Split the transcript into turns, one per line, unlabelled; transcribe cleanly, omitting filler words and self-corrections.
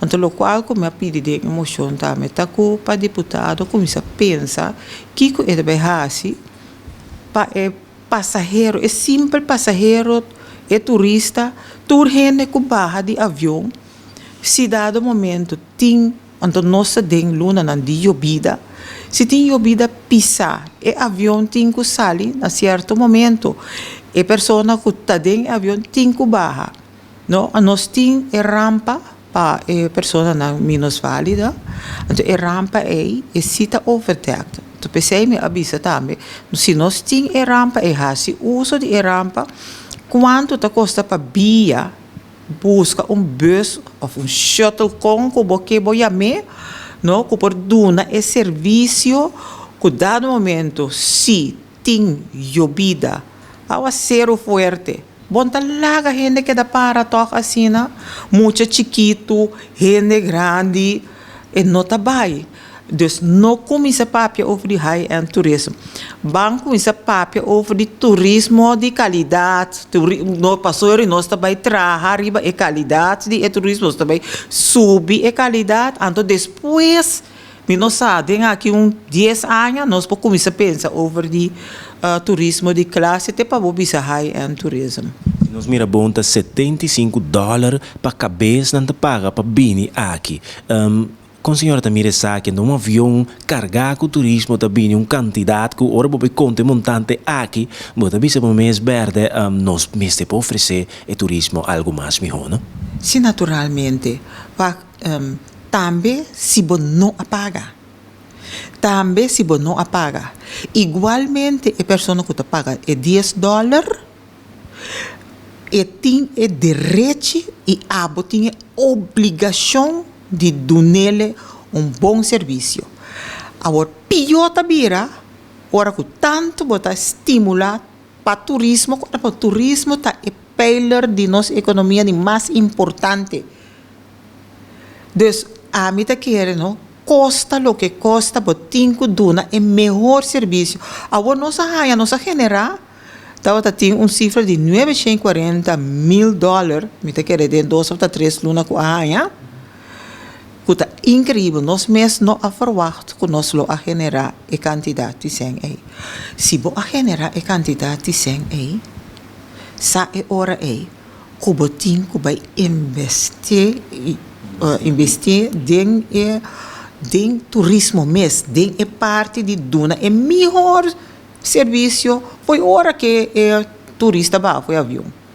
Então, o qual como a pedir de emoção também, tá com para deputado começa a pensar que é de assim, para é passageiro, é simples passageiro, é turista, turhene com barra de avião, se dado momento tem, então nossa den luna na de llovida, se tem llovida pisar, é avião tem que sair na certo momento, é pessoa que está dentro avião tem que barra, não, a nós tem é rampa para a pessoa menos válida, então a rampa é cita overtact. Então pensei me avisa também, se nós tem a rampa é se uso de rampa, quanto te custa para via busca bus ou shuttle com que voy me, no, que por duna é serviço que dado momento se tem llovida, ao zero forte. Bom, talaga gente que dá para tocar assim, muito chiquito, gente grande, e não tá bem. Então, não começa papia over high-end turismo. Vamos começar papia over de turismo de qualidade. Não passou e nós também trabalhar riba e qualidade de turismo, nós também subir a qualidade. Então, depois, nós sabemos aqui 10 anos, nós podemos começar a pensar over de turismo de classe, até para o high-end turismo.
Nós mira bonta $75 para cabeça não te paga para vir aqui. Com a senhora também sabe que um avião carregado com turismo também um candidato que ora pode conter montante aqui, mas também se mês verde nós mesmo pode oferecer o turismo algo mais melhor, não?
Sim, naturalmente. Também se você não apaga. Também se você não apaga. Igualmente, a pessoa que paga é $10, e tem direito e tem obrigação de dar bom serviço. Agora, pior tabira, ora que tanto bota estimular para turismo, para turismo tá é pilar de nossa economia mais importante. Então, a mim tá querendo, não? Costa o que costa, botem que dona é melhor serviço. Agora, nossa generar, tem cifra de $940 mil, me tá querendo, 2 ou 3 lunas com a anha, que tá incrível, nós mesmos não averwacht que nós lo a generar a quantidade de sem aí. Se bo a generar a quantidade de sem aí, sa é hora aí, que botem que vai investir em turismo mesmo, em parte de dona, é melhor serviço, foi hora que turista vai, foi avião.